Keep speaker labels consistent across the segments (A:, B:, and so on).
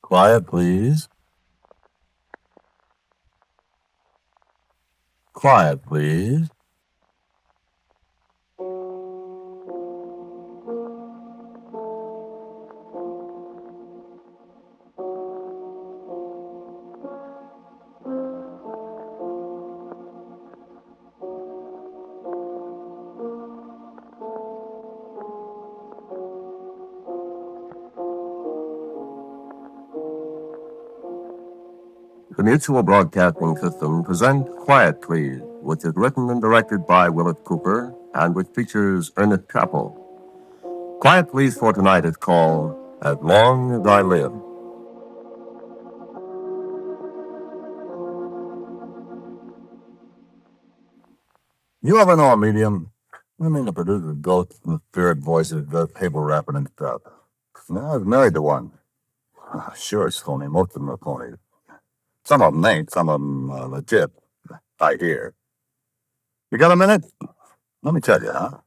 A: Quiet, please. Quiet, please. The Mutual Broadcasting System presents Quiet, Please, which is written and directed by Willis Cooper and which features Ernest Chappell. Quiet, Please for tonight is called As Long as I Live. You ever know a medium? I mean, the producer ghosts and spirit voices, does table rapping and stuff. No, I was married to one. Sure, it's phony. Most of them are phony. Some of them ain't. Some of them legit. I hear. You got a minute? Let me tell you, huh?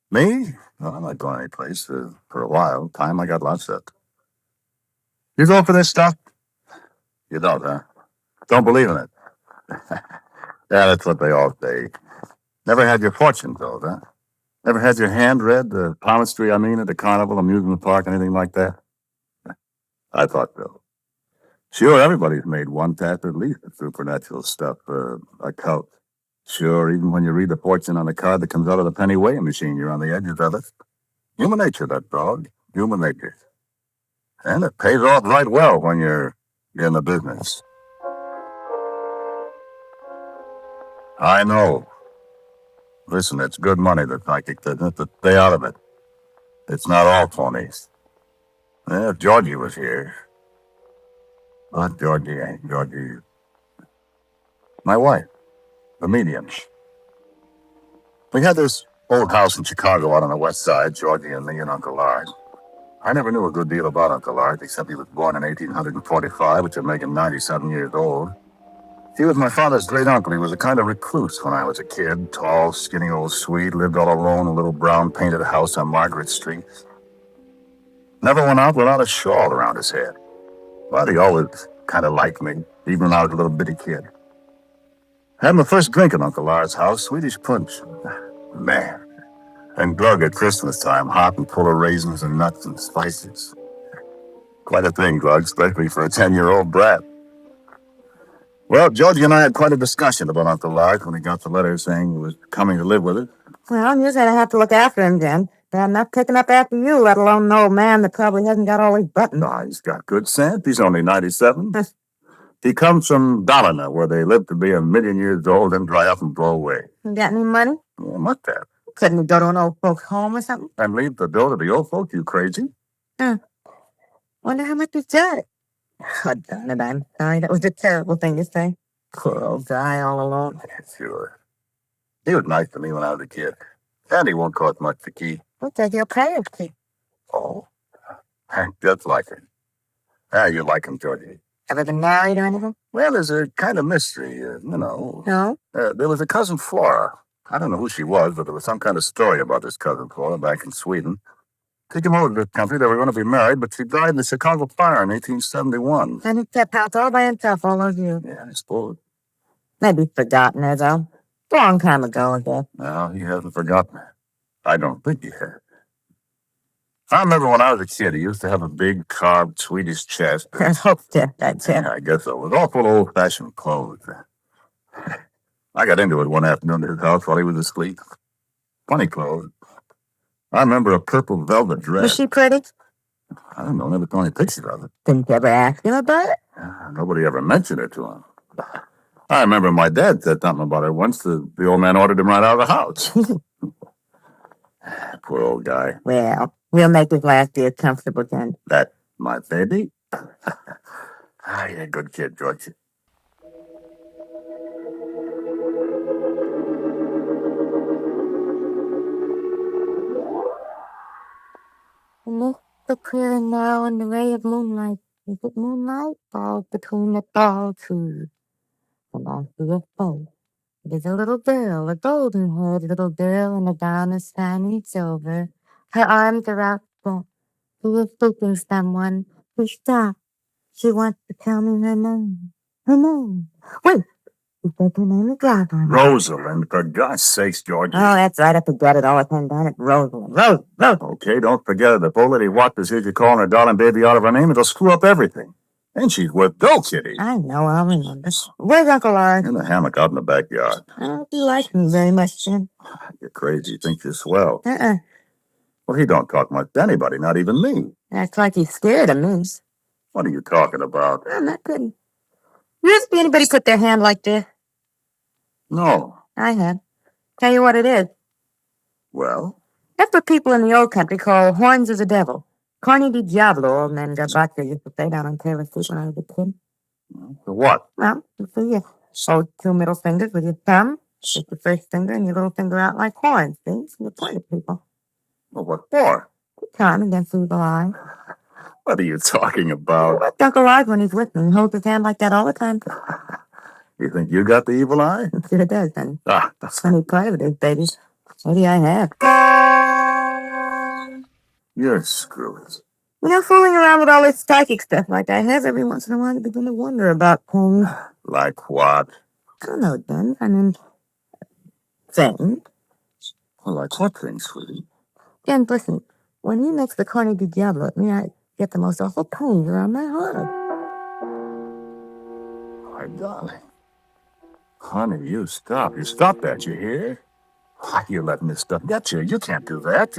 A: Me? No, I'm not going anyplace for a while. Time I got lots of. You go for this stuff? You don't, huh? Don't believe in it. Yeah, that's what they all say. Never had your fortune told, huh? Never had your hand read, the palmistry, I mean, at the carnival, amusement park, anything like that? I thought so. Sure, everybody's made one tap at least of supernatural stuff, a cult. Sure, even when you read the fortune on the card that comes out of the penny weighing machine, you're on the edges of it. Human nature, that dog. Human nature. And it pays off right well when you're in the business. I know. Listen, it's good money, the psychic business, but stay out of it. It's not all phonies. Yeah, if Georgie was here. But Georgie ain't. Georgie. My wife, the medium. We had this old house in Chicago out on the west side, Georgie and me and Uncle Art. I never knew a good deal about Uncle Art, except he was born in 1845, which would make him 97 years old. He was my father's great uncle. He was a kind of recluse when I was a kid. Tall, skinny old Swede, lived all alone in a little brown painted house on Margaret Street. Never went out without a shawl around his head. But he always kind of liked me, even when I was a little bitty kid. Had my first drink at Uncle Art's house, Swedish punch. Man. And glug at Christmas time, hot and full of raisins and nuts and spices. Quite a thing, glug, especially for a 10-year-old brat. Well, Georgie and I had quite a discussion about Uncle Art when he got the letter saying he was coming to live with us.
B: Well, you said I have to look after him then. But I'm not picking up after you, let alone an old man that probably hasn't got all his buttons.
A: No, he's got good sense. He's only 97. He comes from Dalina, where they live to be 1,000,000 years old and dry up and blow away.
B: You got any money?
A: Well, must have.
B: Couldn't you go to an old folks' home or something?
A: And leave the dough to the old folk, you crazy?
B: Wonder how much you got it. Oh, darn it, I'm sorry. That was a terrible thing to say.
A: Well,
B: Die all alone.
A: Sure. He was nice to me when I was a kid. And he won't cost much to keep.
B: Who said he'll pay us to?
A: Oh, just like him. Ah, you like him, Georgie.
B: Ever been married or anything?
A: Well, there's a kind of mystery,
B: No?
A: There was a cousin Flora. I don't know who she was, but there was some kind of story about this cousin Flora back in Sweden. She came over to this country. They were going to be married, but she died in the Chicago fire in 1871.
B: And he kept house all by himself, all those years.
A: Yeah, I suppose.
B: Maybe he's forgotten her, though. Long time ago, I guess.
A: No, he hasn't forgotten her. I don't think he has. I remember when I was a kid, he used to have a big carved Swedish chest.
B: I hope that's it.
A: Yeah, I guess so. It was all full of old-fashioned clothes. I got into it one afternoon at his house while he was asleep. Funny clothes. I remember a purple velvet dress.
B: Was she pretty?
A: I don't know, never saw any pictures of it.
B: Didn't you ever ask him about it?
A: Nobody ever mentioned it to him. I remember my dad said something about her once. The old man ordered him right out of the house. Poor old guy.
B: Well, we'll make his last year comfortable then.
A: That my baby? You're a good kid, George.
B: And this the clearing now in the ray of moonlight. Is it moonlight? Falls between the tall trees. And I see a face. It is a little girl, a golden-haired little girl in a gown of shining silver. Her arms are outstretched. She is seeking someone to stop She wants to tell me her name. Her name. Wait, you think her name is Rosalind?
A: Rosalind, for God's sakes, Georgie.
B: Oh, that's right. I forget it all the time, darn it. Rosalind. Rose.
A: Okay, don't forget it. If old lady Watkins hears you calling her darling baby out of her name, it'll screw up everything. And she's worth dough, Kitty.
B: I know, I'll remember. Where's Uncle Art?
A: In the hammock out in the backyard.
B: I don't think he likes me very much, Jim.
A: You're crazy. You think you're swell.
B: Uh-uh.
A: Well, he don't talk much to anybody, not even me.
B: Acts like he's scared of me.
A: What are you talking about?
B: I'm not kidding. You ever see anybody put their hand like this?
A: No.
B: I have. Tell you what it is.
A: Well?
B: That's what people in the old country call horns of the devil. Corny di Diablo, old man Gabacho used to say down on Taylor Street when I was a kid.
A: For what?
B: Well, you see, you hold two middle fingers with your thumb, with your first finger and your little finger out like horns, see? So you point at people.
A: Well, what for?
B: To charm against evil eye.
A: What are you talking about?
B: That's Uncle Art when he's with me. He holds his hand like that all the time.
A: You think you got the evil eye?
B: It sure does, honey.
A: That's
B: Funny part of it, baby. What do I have?
A: You're screwed.
B: You know, fooling around with all this psychic stuff like I have, every once in a while I begin to wonder about things.
A: Like what?
B: I don't know, Ben. I mean, things.
A: Well, like what things, sweetie?
B: Jen, listen, when he makes the Corny di Diablo at me, I get the most awful pains around my heart.
A: My darling. Honey, you stop. You stop that, you hear? Why you letting this stuff get you? You can't do that.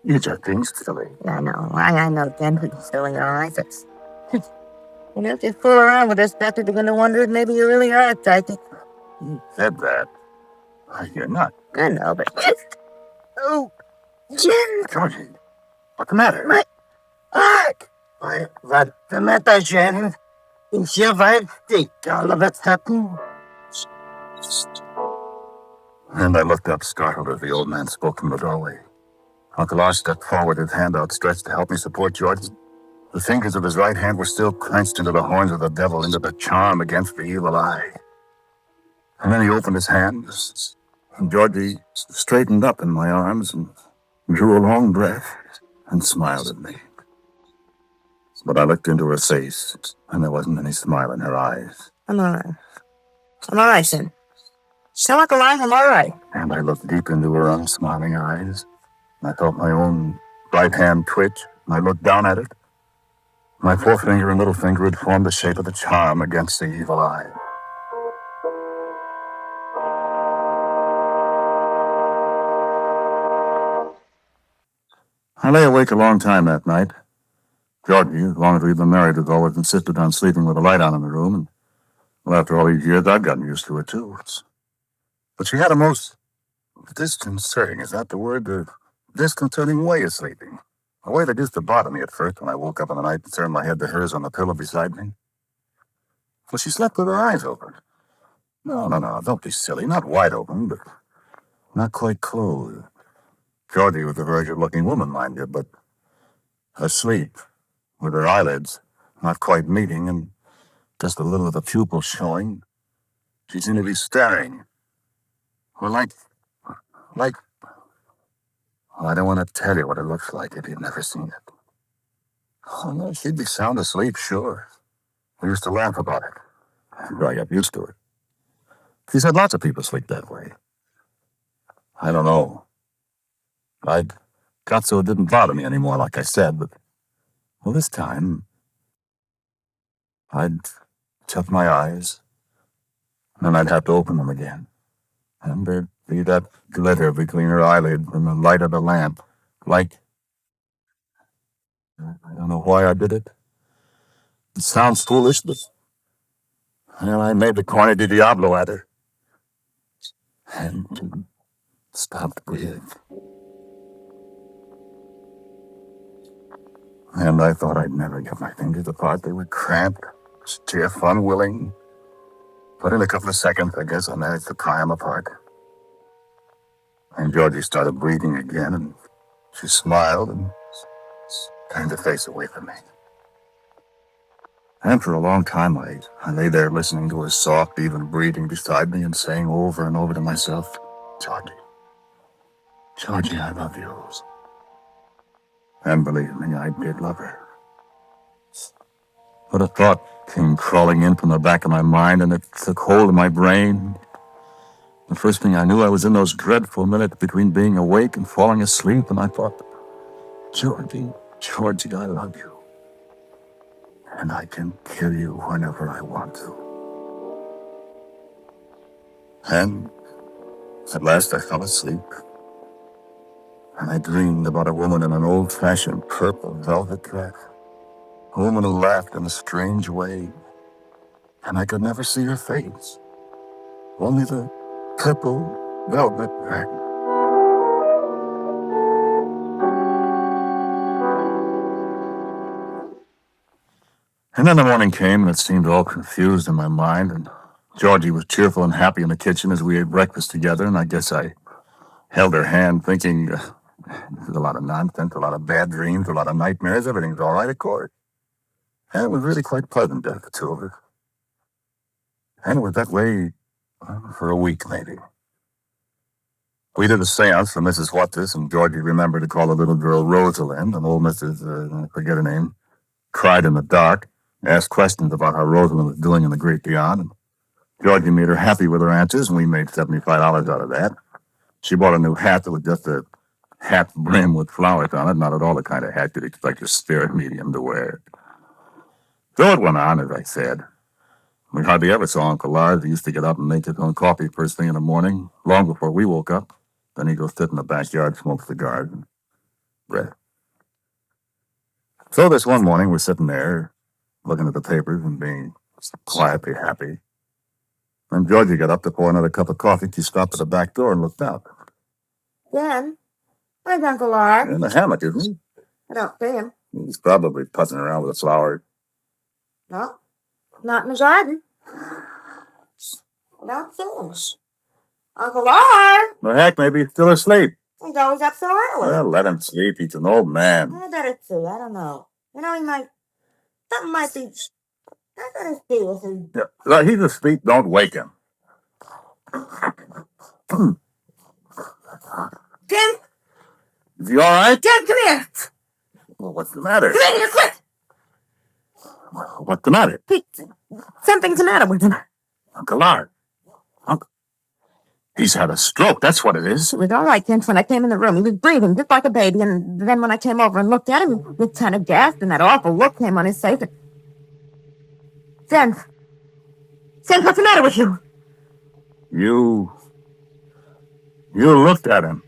A: You're just being silly.
B: I know. I know, Jen, but you're silly, all right? It's, you know, if you fool around with this stuff, you begin to wonder if maybe you really are psychic.
A: You said that. You're not.
B: I know, but... Oh, Jen!
A: Georgie, what's the matter?
B: My heart!
C: What's the matter, Jen? Is your wife sick all of a sudden?
A: And I looked up, startled, as the old man spoke from the doorway. Uncle Art stepped forward, his hand outstretched to help me support Georgie. The fingers of his right hand were still clenched into the horns of the devil, into the charm against the evil eye. And then he opened his hands, and Georgie straightened up in my arms and drew a long breath and smiled at me. But I looked into her face, and there wasn't any smile in her eyes.
B: I'm all right. I'm all right, Jen. Tell Uncle Art I'm all right.
A: And I looked deep into her unsmiling eyes, and I felt my own right hand twitch, and I looked down at it. My forefinger and little finger had formed the shape of the charm against the evil eye. I lay awake a long time that night. Georgie, as long as we'd been married, has always insisted on sleeping with a light on in the room, and well, after all these years, I'd gotten used to it, too. But she had a most disconcerting, is that the word? Disconcerting way of sleeping. A way that used to bother me at first when I woke up in the night and turned my head to hers on the pillow beside me. Well, she slept with her eyes open. No, don't be silly. Not wide open, but not quite closed. Georgie was a very good-looking woman, mind you, but asleep, with her eyelids not quite meeting and just a little of the pupil showing. She seemed to be staring. Well, well, I don't want to tell you what it looks like if you've never seen it. Oh, no, she'd be sound asleep, sure. We used to laugh about it. I got used to it. She said lots of people sleep that way. I don't know. I got so it didn't bother me anymore, like I said, but, well, this time, I'd shut my eyes, and then I'd have to open them again. And there'd be that glitter between her eyelids and the light of the lamp, like... I don't know why I did it. It sounds foolish, but... Well, I made the Corny di Diablo at her. And stopped breathing. And I thought I'd never get my fingers apart. They were cramped, stiff, unwilling. But in a couple of seconds, I guess I managed to pry them apart. And Georgie started breathing again, and she smiled and turned her face away from me. And for a long time, I lay there listening to her soft, even breathing beside me and saying over and over to myself, Georgie, I love you. And believe me, I did love her. But a thought came crawling in from the back of my mind, and it took hold of my brain. The first thing I knew, I was in those dreadful minutes between being awake and falling asleep, and I thought, Georgie, I love you. And I can kill you whenever I want to. And at last I fell asleep. And I dreamed about a woman in an old-fashioned purple velvet dress. A woman who laughed in a strange way. And I could never see her face. Only the purple velvet dress. And then the morning came, and it seemed all confused in my mind, and Georgie was cheerful and happy in the kitchen as we ate breakfast together, and I guess I held her hand thinking, this is a lot of nonsense, a lot of bad dreams, a lot of nightmares, everything's all right, of course. And it was really quite pleasant, the two of us. And it was that way for a week, maybe. We did a seance for Mrs. Wattis, and Georgie remembered to call the little girl Rosalind, and old Mrs., I forget her name, cried in the dark, asked questions about how Rosalind was doing in the great beyond, and Georgie made her happy with her answers, and we made $75 out of that. She bought a new hat that was just a hat brim with flowers on it, not at all the kind of hat you'd expect a spirit medium to wear. So it went on, as I said. We hardly ever saw Uncle Lars. He used to get up and make his own coffee first thing in the morning, long before we woke up. Then he'd go sit in the backyard, smoke cigars, and rest. So this one morning, we're sitting there, looking at the papers and being quietly happy. And Georgie got up to pour another cup of coffee. She stopped at the back door and looked out.
B: Ben, where's Uncle Lars?
A: In the hammock, isn't he?
B: I don't see him.
A: He's probably putzing around with a flower.
B: No, not in the garden. I don't see him. Uncle Lars!
A: Well, heck, maybe he's still asleep.
B: He's always up so early.
A: Well, let him sleep. He's an old man.
B: I better see. I don't know. You know, something might be... I better see with him.
A: Yeah, well, he's asleep. Don't wake him.
B: Jim!
A: Is he all right?
B: Jim, come here!
A: Well, what's the matter?
B: Come here, quick!
A: What's the matter?
B: Pete, something's the matter with him.
A: Uncle Lars. He's had a stroke, that's what it is.
B: He was all right, Jim, when I came in the room. He was breathing just like a baby, and then when I came over and looked at him, he just kind of gasped, and that awful look came on his face. Jim, what's the matter with you?
A: You looked at him.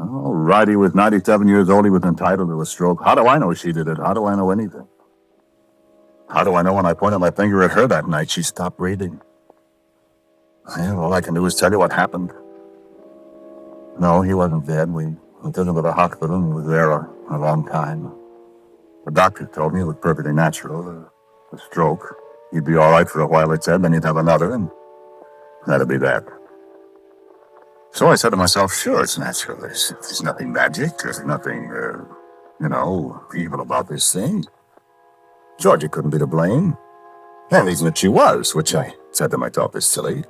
A: All right, he was 97 years old. He was entitled to a stroke. How do I know she did it? How do I know anything? How do I know when I pointed my finger at her that night, she stopped breathing? Yeah, all I can do is tell you what happened. No, he wasn't dead. We took him to the hospital, and he was there a long time. The doctor told me it was perfectly natural, a stroke. He'd be all right for a while, it said, then he'd have another, and that'd be that. So I said to myself, sure, it's natural. There's nothing magic. There's nothing, evil about this thing. Georgie couldn't be to blame. And even if she was, which I said to myself is silly.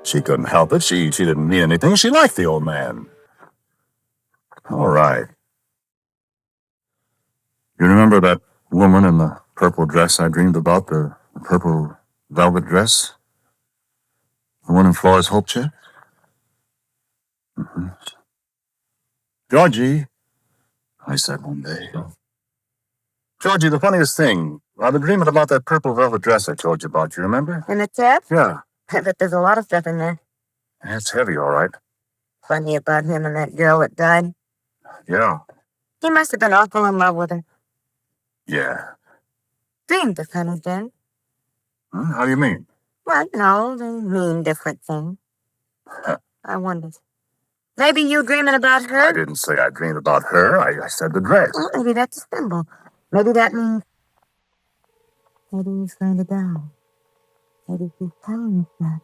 A: She couldn't help it. She didn't mean anything. She liked the old man. All right. You remember that woman in the purple dress I dreamed about? The purple velvet dress? The one in Flora's Hope chair? Mm-hmm. Georgie, I said one day. Georgie, the funniest thing, I've been dreaming about that purple velvet dress I told you about. You remember?
B: In the tub?
A: Yeah.
B: I bet there's a lot of stuff in there.
A: It's heavy, all right.
B: Funny about him and that girl that died.
A: Yeah.
B: He must have been awful in love with her.
A: Yeah.
B: Dreamed of funny things.
A: How do you mean?
B: Well, they mean different things. I wondered. Maybe you dreaming about her?
A: I didn't say I dreamed about her. I said the dress.
B: Well, maybe that's a symbol. Maybe that means... Maybe he's going to die. Maybe she's telling us that.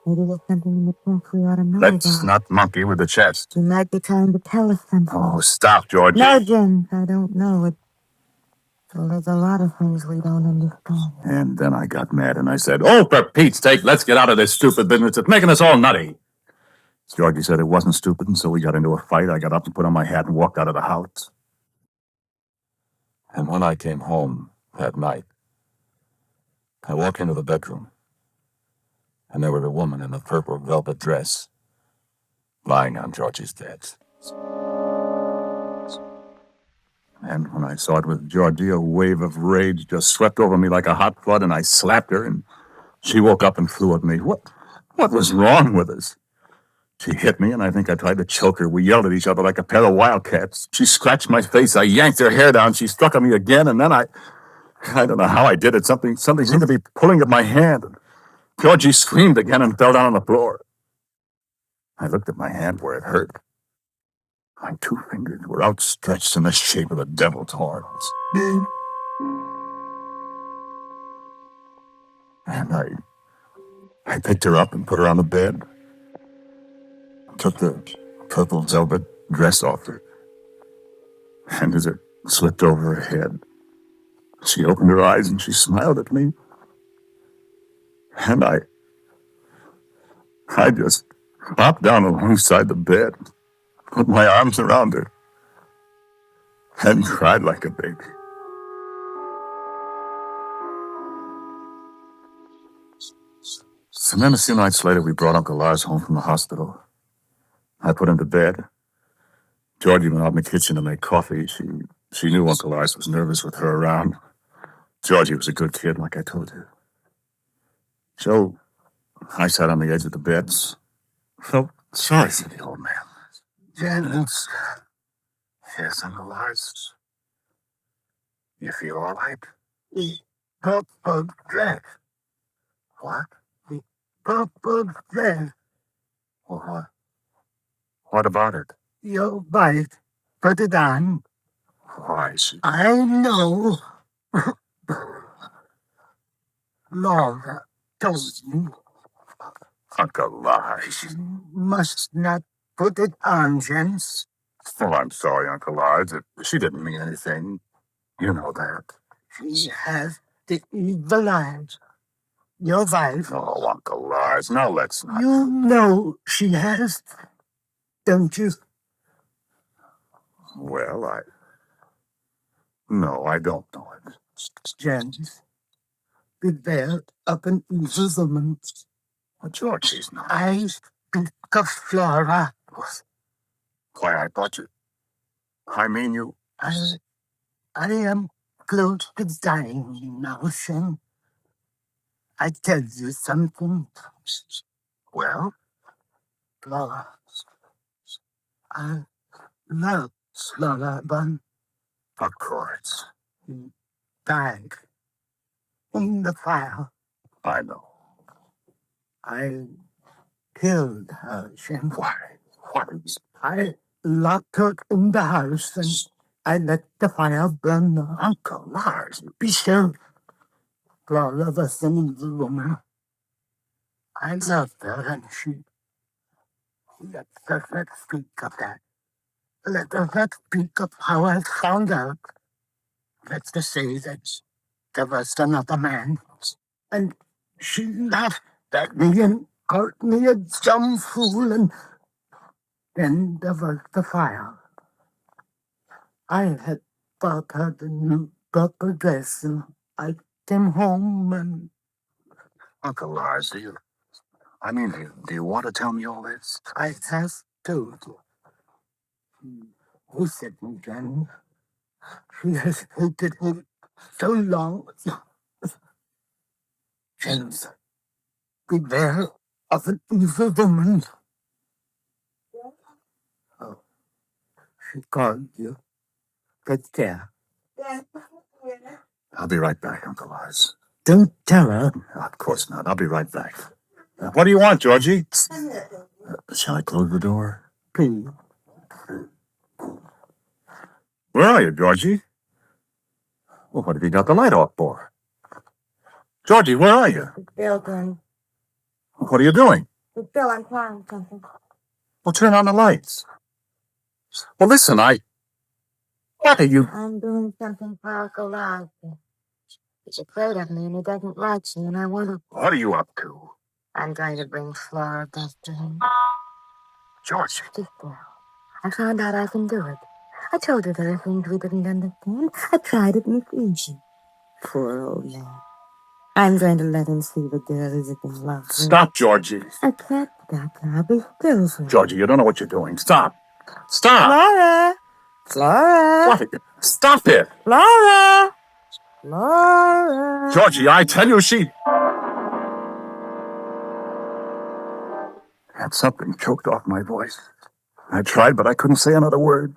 B: Maybe there's something in the past we ought to know
A: Let's
B: about.
A: not monkey with the chest.
B: She might be trying to tell us something.
A: Oh, stop, Georgie.
B: No, Jim, I don't know it. So there's a lot of things we don't understand.
A: And then I got mad and I said, oh, for Pete's sake, let's get out of this stupid business. It's making us all nutty. Georgie said it wasn't stupid, and so we got into a fight. I got up and put on my hat and walked out of the house. And when I came home that night, I walked into the bedroom, and there was a woman in a purple velvet dress lying on Georgie's bed. And when I saw it was Georgie, a wave of rage just swept over me like a hot flood, and I slapped her, and she woke up and flew at me. What was wrong with us? She hit me, and I think I tried to choke her. We yelled at each other like a pair of wildcats. She scratched my face. I yanked her hair down. She struck at me again, and then I don't know how I did it. Something seemed to be pulling at my hand. Georgie screamed again and fell down on the floor. I looked at my hand where it hurt. My 2 fingers were outstretched in the shape of the devil's horns. And I picked her up and put her on the bed. Took the purple velvet dress off her. And as it slipped over her head, she opened her eyes and she smiled at me. And I just popped down alongside the bed, put my arms around her, and cried like a baby. So then a few nights later, we brought Uncle Lars home from the hospital. I put him to bed. Georgie went out in the kitchen to make coffee. She knew Uncle Lars was nervous with her around. Georgie was a good kid, like I told you. So I sat on the edge of the bed. Felt sorry for the old man.
C: Janice.
A: Yes, Uncle Lars. You feel all right?
C: The purple dress.
A: What?
C: The purple dress.
A: Well, what about it?
C: Your wife put it on.
A: Why,
C: I know. Laura told you.
A: Uncle Lars.
C: You must not put it on, Jens.
A: Well, I'm sorry, Uncle Lars. She didn't mean anything. You know that.
C: She has the evil eyes. Your wife.
A: Oh, Uncle Lars, now let's not.
C: You know she has, don't you?
A: Well, No, I don't know it.
C: Jens, beware of an evil woman.
A: George, she's not.
C: I speak of Flora.
A: Why, I thought you... I mean, you...
C: I am close to dying now, Shen. I tell you something.
A: Well?
C: Flora. I love Flora, but
A: Of course.
C: he died in the fire.
A: I know.
C: I killed her, Shen.
A: Why? What?
C: I locked her in the house and I let the fire burn her.
A: Uncle Lars,
C: Be still. Flora was an evil woman. I loved her and she let her speak of that. Let her speak of how I found out. Let's just say that there was another man. And she laughed at me and called me a dumb fool, and then there was the fire. I had bought her the new purple dress, and I came home and...
A: Uncle Lars, do you want to tell me all this?
C: I have told you. Who said me then? She has hated him so long. James, beware of an evil woman. Oh, she called you. Get there.
A: I'll be right back, Uncle Lars.
C: Don't tell her.
A: Of course not. I'll be right back. What do you want, Georgie? Shall I close the door?
C: Please.
A: Where are you, Georgie? Well, what have you got the light off for? Georgie, where are you?
B: Bill, Glenn.
A: What are you doing?
B: Bill, I'm trying something.
A: Well, turn on the lights. Well, listen, What are you...
B: I'm doing something for Uncle Lars. He's afraid of me and he doesn't like me, and I want to...
A: What are you up to?
B: I'm going to bring Flora back to him.
C: Georgie.
B: Deep down, I found out I can do it. I told her there are things we didn't understand. I tried it in Fiji. Poor old man. I'm going to let him see the girl who's in love.
A: Stop, Georgie.
B: I can't, Doctor. I'll be still for
A: Georgie, you don't know what you're doing. Stop. Stop.
B: Laura! Laura!
A: What? Stop it.
B: Laura! Laura!
A: Georgie, I tell you, she... Had something choked off my voice. I tried, but I couldn't say another word.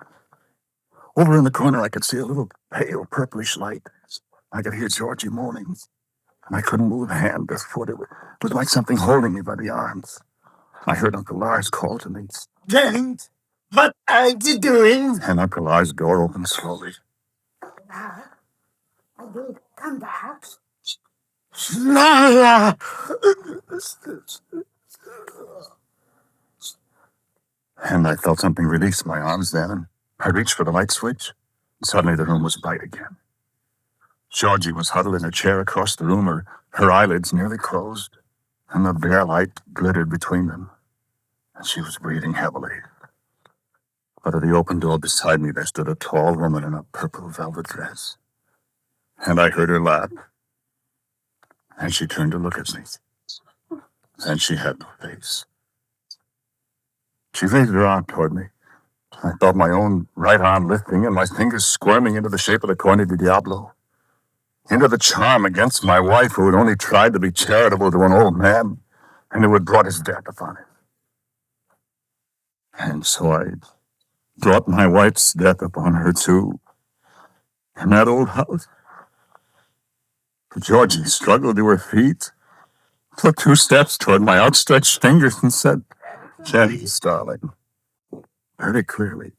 A: Over in the corner, I could see a little pale purplish light. I could hear Georgie moaning. And I couldn't move a hand or foot. It was like something holding me by the arms. I heard Uncle Lars call to me.
C: James, what are you doing?
A: And Uncle Lars' door opened slowly.
B: I did come back.
C: Lara!
A: And I felt something release my arms then, and I reached for the light switch. Suddenly the room was bright again. Georgie was huddled in a chair across the room, her eyelids nearly closed, and the bare light glittered between them, and she was breathing heavily. But at the open door beside me there stood a tall woman in a purple velvet dress, and I heard her laugh, and she turned to look at me, and she had no face. She raised her arm toward me. I felt my own right arm lifting and my fingers squirming into the shape of the Corne di Diablo, into the charm against my wife who had only tried to be charitable to an old man and who had brought his death upon him. And so I brought my wife's death upon her too, in that old house. Georgie struggled to her feet, took 2 steps toward my outstretched fingers and said, "Jenny's darling," very clearly,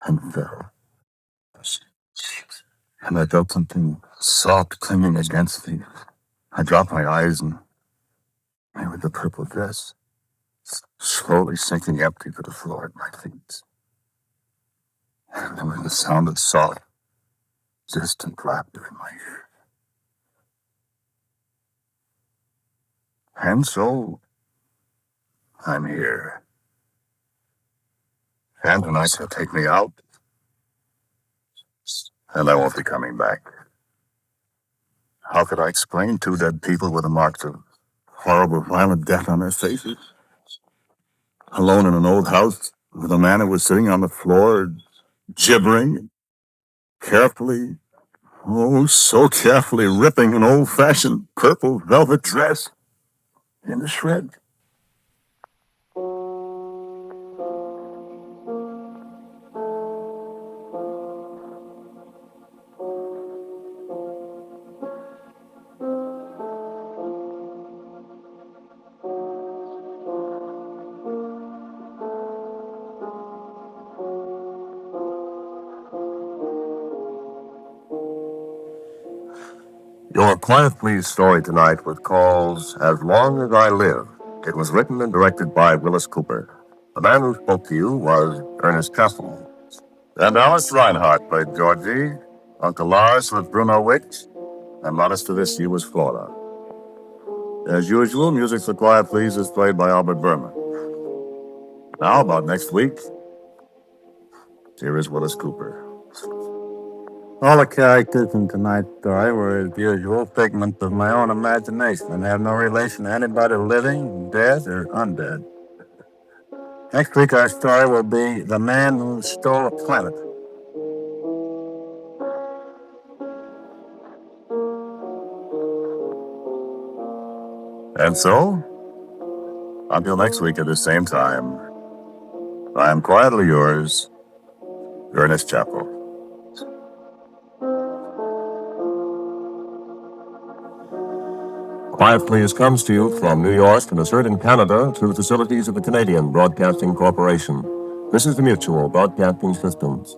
A: and fell. And I felt something soft clinging against me. I dropped my eyes and there was the purple dress, slowly sinking empty to the floor at my feet. And there was the sound of soft, distant laughter in my ear. And so, I'm here. And tonight they'll take me out. And I won't be coming back. How could I explain 2 dead people with the marks of horrible, violent death on their faces? Alone in an old house with a man who was sitting on the floor, gibbering, carefully, oh, so carefully ripping an old-fashioned purple velvet dress into shreds.
D: Your Quiet Please story tonight was called As Long as I Live. It was written and directed by Willis Cooper. The man who spoke to you was Ernest Castle.
A: And Alice Reinhardt played Georgie. Uncle Lars was Bruno Witt. And Modest Felici was Flora. As usual, music for Quiet Please is played by Albert Berman. Now, about next week, here is Willis Cooper.
E: All the characters in tonight's story were, as usual, figments of my own imagination and have no relation to anybody living, dead, or undead. Next week, our story will be The Man Who Stole a Planet.
A: And so, until next week at the same time, I am quietly yours, Ernest Chappell.
D: Quiet Please comes to you from New York and is heard in Canada through the facilities of the Canadian Broadcasting Corporation. This is the Mutual Broadcasting Systems.